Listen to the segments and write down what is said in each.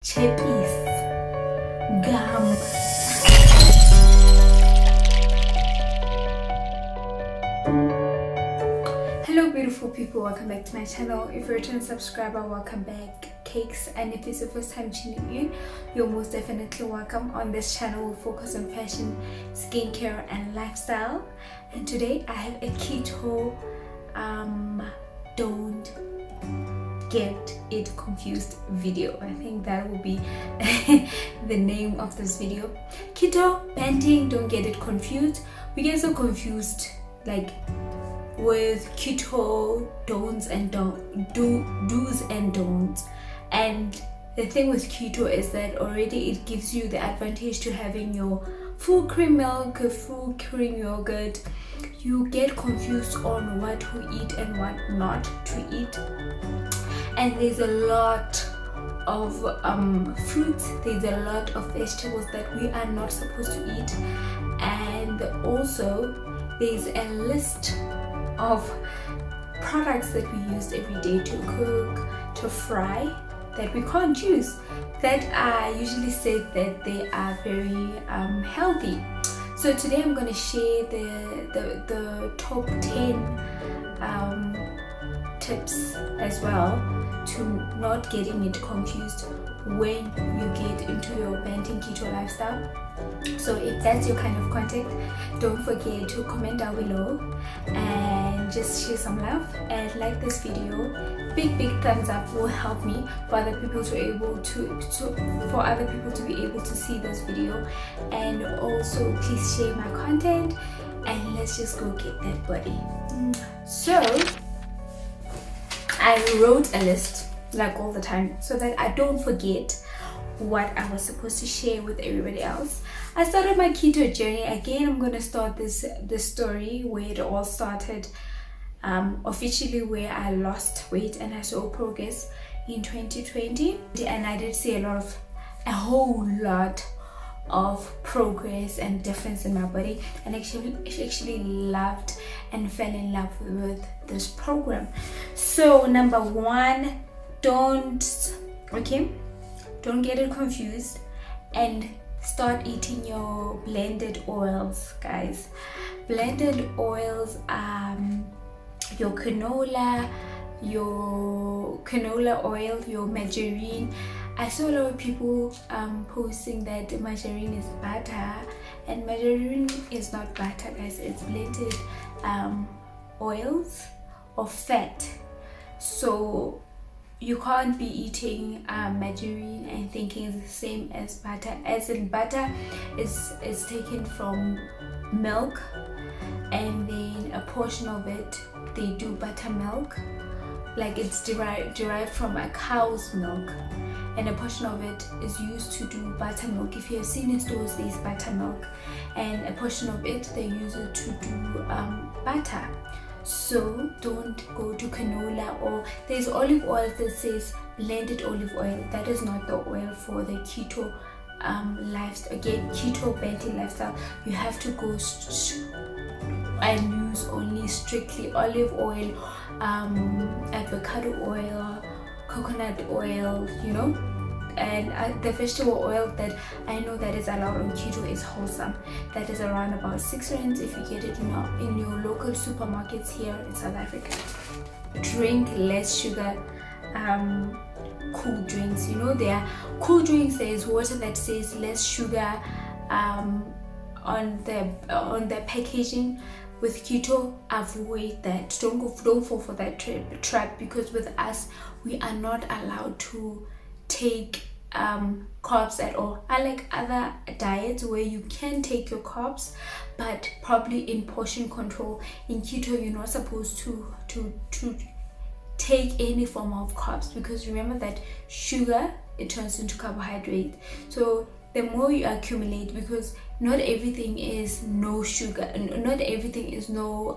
chippies, gum. Hello beautiful people, welcome back to my channel. If you're a return subscriber, welcome back, Cakes. And if it's your first time tuning in, you're most definitely welcome. On this channel we focus on fashion, skincare and lifestyle, and today I have a keto don't get it confused video. I think that will be the name of this video. Keto, banting, don't get it confused. We get so confused like with keto do's and don'ts. And the thing with keto is that already it gives you the advantage to having your full cream milk, full cream yogurt. You get confused on what to eat and what not to eat. And there's a lot of fruits, there's a lot of vegetables that we are not supposed to eat, and also there's a list of products that we use every day to cook, to fry, that we can't use, that are usually said that they are very healthy. So today I'm going to share the top 10 tips as well to not getting it confused when you get into your banting keto lifestyle. So if that's your kind of content, don't forget to comment down below and just share some love and like this video. Big thumbs up will help me for other people to be able to see this video. And also please share my content and let's just go get that body. So I wrote a list like all the time so that I don't forget what I was supposed to share with everybody else. I started my keto journey. Again, I'm going to start this story where it all started, officially where I lost weight and I saw progress in 2020, and I did see a whole lot of progress and difference in my body, and actually loved and fell in love with this program. So number one, don't get it confused and start eating your blended oils, guys. Blended oils, your canola oil, your margarine. I saw a lot of people posting that margarine is butter, and margarine is not butter, guys. It's blended oils or fat. So you can't be eating margarine and thinking it's the same as butter. As in, butter is taken from milk, and then a portion of it they do buttermilk, like it's derived from a cow's milk, and a portion of it is used to do buttermilk. If you have seen in stores, there's buttermilk, and a portion of it they use it to do butter. So don't go to canola, or there's olive oil that says blended olive oil. That is not the oil for the keto lifestyle. Again, keto banting lifestyle, you have to go and use only strictly olive oil, avocado oil, coconut oil, and the vegetable oil that I know that is allowed on keto is wholesome. That is around about 6 rands if you get it in your local supermarkets here in South Africa. Drink less sugar cool drinks. There are cool drinks, there is water that says less sugar on the packaging. With keto, avoid that. Don't fall for that trap, because with us we are not allowed to take carbs at all. Unlike other diets where you can take your carbs, but probably in portion control, in keto you're not supposed to take any form of carbs, because remember that sugar, it turns into carbohydrate. So the more you accumulate, because not everything is no sugar, not everything is no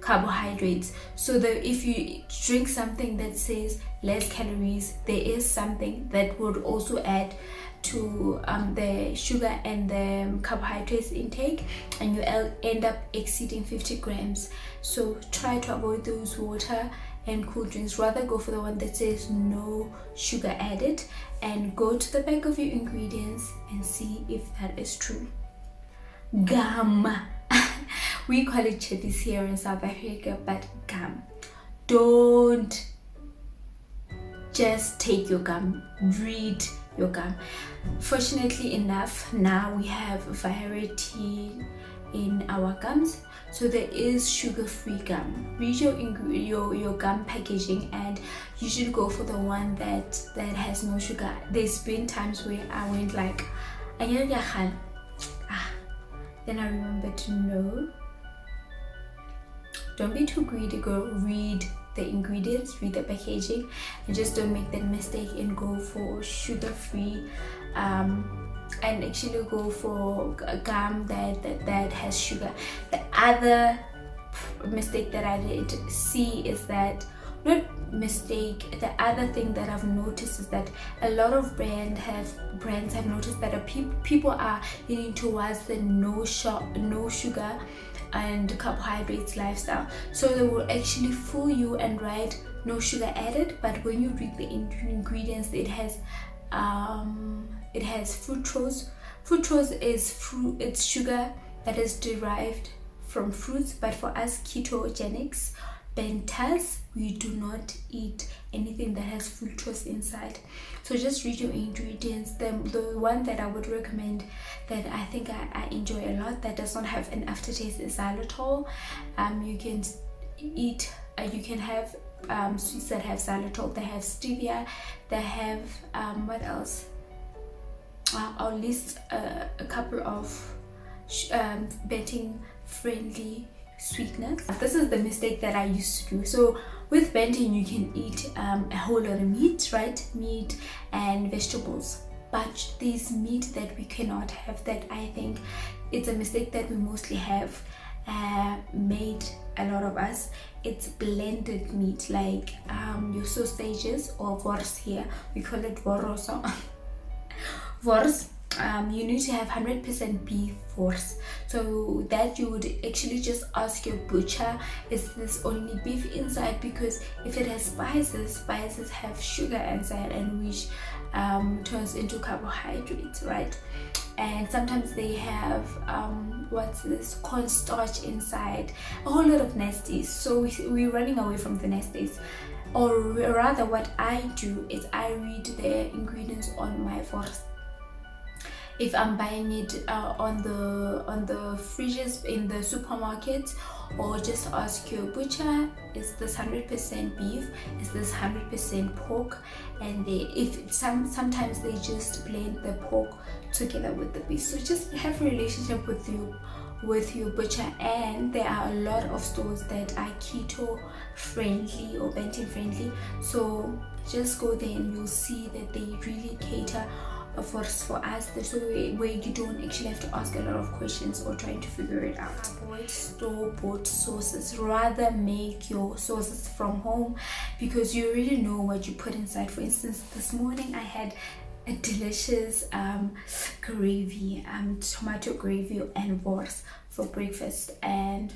carbohydrates. So that if you drink something that says less calories, there is something that would also add to the sugar and the carbohydrates intake, and you end up exceeding 50 grams. So try to avoid those water and cool drinks. Rather go for the one that says no sugar added, and go to the back of your ingredients and see if that is true. Gum. We call it chilies here in South Africa, but gum. Don't just take your gum, read your gum. Fortunately enough, now we have variety in our gums, so there is sugar-free gum. Read your gum packaging, and you should go for the one that has no sugar. There's been times where I went like, then I remembered to know, don't be too greedy, girl. Read the ingredients, read the packaging, and just don't make that mistake and go for sugar-free and actually go for a gum that has sugar. The other mistake that I did see is that, not mistake, the other thing that I've noticed is that a lot of brands have noticed that people are leaning towards the no sugar and carbohydrates lifestyle. So they will actually fool you and write no sugar added, but when you read the ingredients, it has fructose. Fructose is fruit, it's sugar that is derived from fruits, but for us ketogenics benters, we do not eat anything that has fructose inside. So just read your ingredients. The one that I would recommend that I think I enjoy a lot that does not have an aftertaste is xylitol. You can have sweets that have xylitol. They have stevia. They have what else? I'll list a couple of banting friendly sweetness. This is the mistake that I used to do. So with banting, you can eat a whole lot of meat, right? Meat and vegetables. But there's meat that we cannot have, that I think it's a mistake that we mostly have made, a lot of us. It's blended meat, like your sausages, or wors here. We call it woroso. Wors. You need to have 100% beef wors, so that you would actually just ask your butcher, is this only beef inside? Because if it has spices have sugar inside, and which turns into carbohydrates, right? And sometimes they have what's this, cornstarch inside, a whole lot of nasties. So we're running away from the nasties. Or rather, what I do is I read the ingredients on my wors. If I'm buying it on the fridges in the supermarket, or just ask your butcher, is this 100% beef, is this 100% pork? And sometimes they just blend the pork together with the beef. So just have a relationship with your butcher. And there are a lot of stores that are keto friendly or banting friendly, so just go there and you'll see that they really cater for us, so where you don't actually have to ask a lot of questions or trying to figure it out. Avoid store-bought sauces. Rather make your sauces from home, because you already know what you put inside. For instance, this morning I had a delicious gravy, tomato gravy and wors for breakfast, and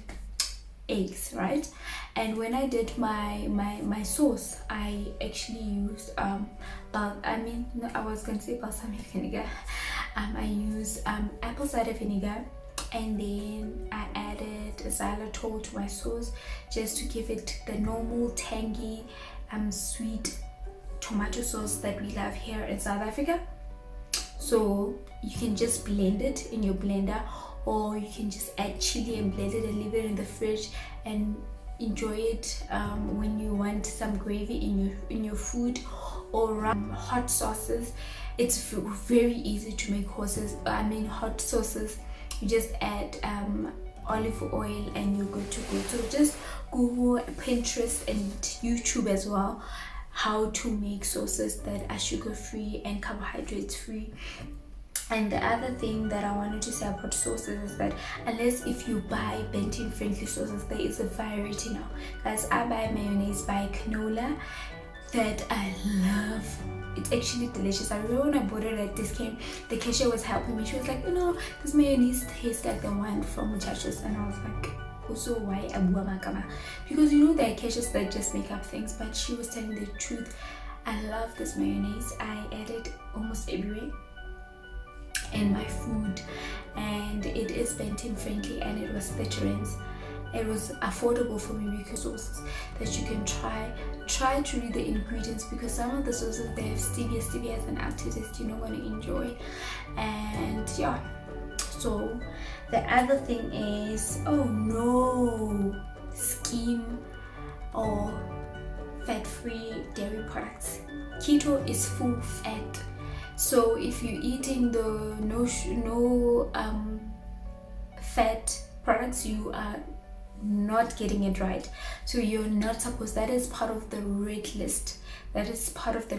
eggs, right? And when I did my sauce, I actually used I was gonna say balsamic vinegar. I used apple cider vinegar, and then I added xylitol to my sauce just to give it the normal tangy sweet tomato sauce that we love here in South Africa. So you can just blend it in your blender, or you can just add chili and blend it and leave it in the fridge and enjoy it when you want some gravy in your food. Or hot sauces. It's very easy to make hot sauces. You just add olive oil and you're good to go. So just Google, Pinterest and YouTube as well, how to make sauces that are sugar free and carbohydrates free. And the other thing that I wanted to say about sauces is that unless if you buy banting friendly sauces, there is a variety now. Guys, I buy mayonnaise by Canola that I love. It's actually delicious. I remember when I bought it at discount, the cashier was helping me. She was like, this mayonnaise tastes like the one from Muchachos. And I was like, also why Abuwa Makama? Because there are cashiers that just make up things, but she was telling the truth. I love this mayonnaise. I add it almost everywhere in my food, and it is banting friendly, and it was 30 rands. It was affordable for me because sauces that you can try to read the ingredients, because some of the sauces they have stevia as an aftertaste you're not going to enjoy. And yeah, so the other thing is, oh no, skim or fat-free dairy products. Keto is full fat, so if you're eating the no fat products, you are not getting it right. So you're not supposed, that is part of the red list. That is part of the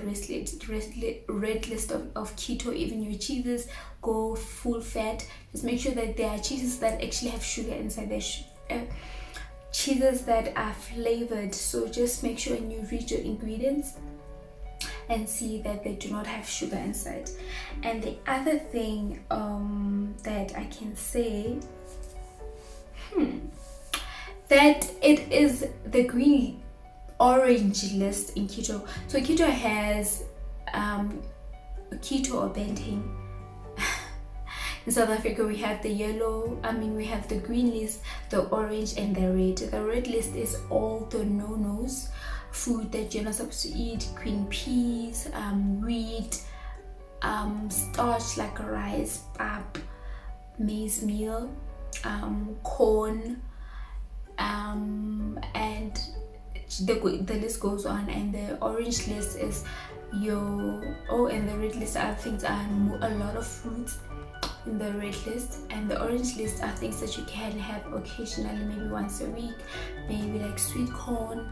red list of keto. Even your cheeses go full fat. Just make sure that there are cheeses that actually have sugar inside. There's cheeses that are flavored. So just make sure when you read your ingredients and see that they do not have sugar inside. And the other thing that I can say, that it is the green orange list in keto. So keto has keto or banting. In South Africa we have the we have the green list, the orange, and the red. The red list is all the no-nos, food that you're not supposed to eat: green peas, wheat, starch like rice, pap, maize meal, corn, and the list goes on. And the orange list is and the red list are things are a lot of fruits in the red list, and the orange list are things that you can have occasionally, maybe once a week, maybe like sweet corn.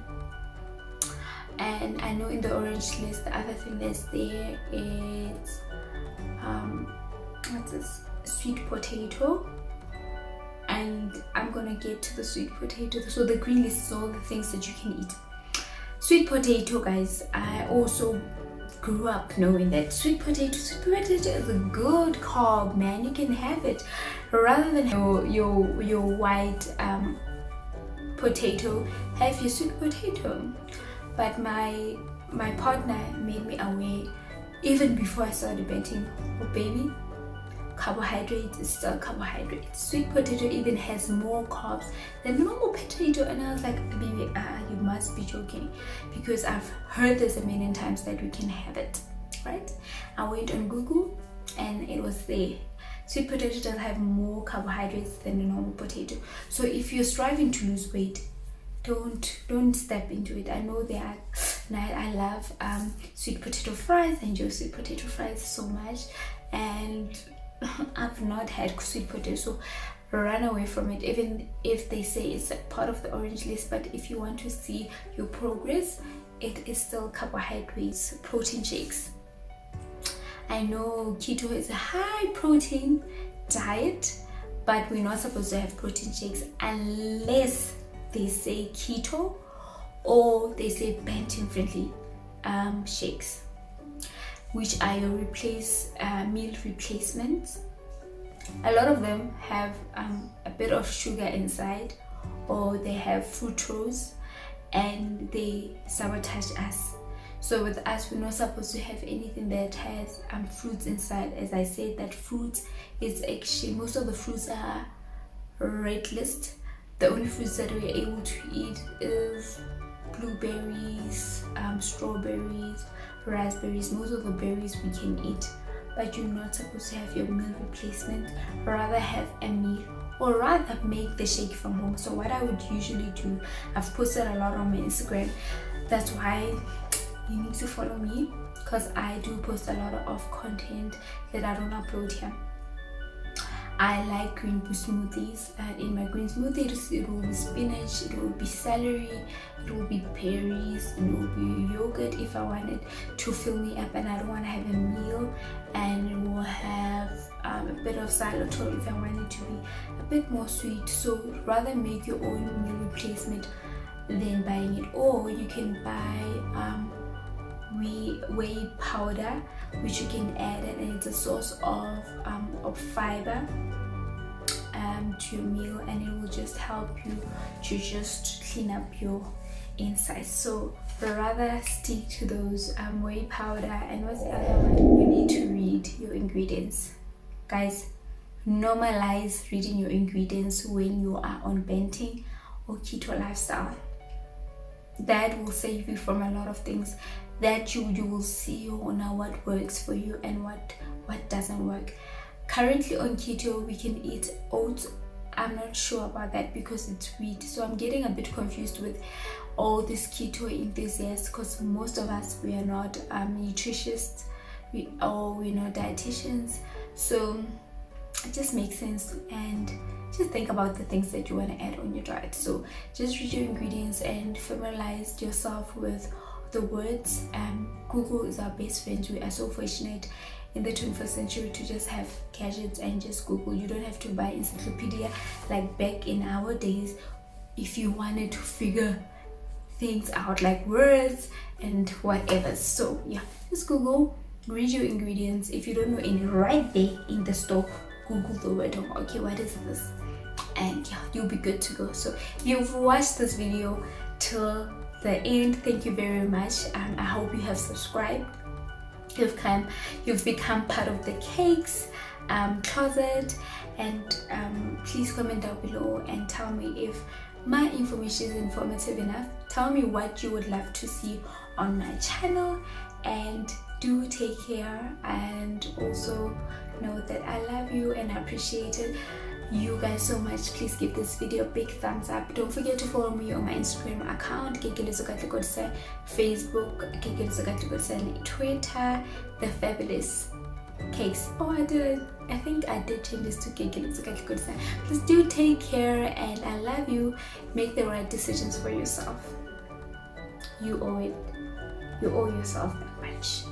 And I know in the orange list the other thing that's there is what's this, sweet potato, and I'm gonna get to the sweet potato. So the green list is all the things that you can eat. Sweet potato, guys, I also grew up knowing that sweet potato is a good carb, man. You can have it rather than your white potato. Have your sweet potato. But my partner made me aware even before I started banting, oh baby, carbohydrates is still carbohydrates. Sweet potato even has more carbs than normal potato. And I was like, baby, you must be joking, because I've heard this a million times that we can have it, right? I went on Google and it was there. Sweet potato does have more carbohydrates than the normal potato. So if you're striving to lose weight, don't step into it. I know there are, and I love sweet potato fries. I enjoy sweet potato fries so much, and I've not had sweet potato, so run away from it, even if they say it's a part of the orange list. But if you want to see your progress, it is still carbohydrates. Protein shakes. I know keto is a high protein diet, but we're not supposed to have protein shakes unless they say keto or they say banting friendly shakes, which are your meal replacements. A lot of them have a bit of sugar inside, or they have fructose, and they sabotage us. So with us, we're not supposed to have anything that has fruits inside. As I said, that fruits is actually, most of the fruits are red list. The only fruits that we're able to eat is blueberries, strawberries, raspberries. Most of the berries we can eat, but you're not supposed to have your meal replacement. Rather have a meal, or rather make the shake from home. So what I would usually do, I've posted a lot on my Instagram. That's why you need to follow me, because I do post a lot of content that I don't upload here. I like green smoothies, and in my green smoothies it will be spinach, it will be celery, it will be berries, it will be yogurt if I want it to fill me up and I don't want to have a meal, and it will have a bit of xylitol if I want it to be a bit more sweet. So rather make your own meal replacement than buying it. Or you can buy whey powder, which you can add, and it's a source of fiber to your meal, and it will just help you to just clean up your inside. So rather stick to those whey powder. And what's the other one? You need to read your ingredients, guys. Normalize reading your ingredients when you are on banting or keto lifestyle. That will save you from a lot of things. That you will see now what works for you and what doesn't work. Currently on keto, we can eat oats. I'm not sure about that because it's wheat, so I'm getting a bit confused with all these keto enthusiasts, because most of us, we are not nutritionists, we're not dietitians. So it just makes sense, and just think about the things that you want to add on your diet. So just read your ingredients and familiarize yourself with the words. Google is our best friend. We are so fortunate in the 21st century to just have gadgets and just Google. You don't have to buy encyclopedia like back in our days if you wanted to figure things out, like words and whatever. So yeah, just Google, read your ingredients. If you don't know any right there in the store, Google the word, okay, what is this? And yeah, you'll be good to go. So if you've watched this video till the end, thank you very much. I hope you have subscribed. You've become part of the Kakes closet, and please comment down below and tell me if my information is informative enough. Tell me what you would love to see on my channel, and do take care, and also know that I love you and I appreciate you guys so much. Please give this video a big thumbs up. Don't forget to follow me on my Instagram account, Kekeletso, Facebook, Kekeletso, Twitter, The Fabulous Cakes. I think I did change this to Kekeletso. Please do take care, and I love you. Make the right decisions for yourself. You owe it. You owe yourself that much.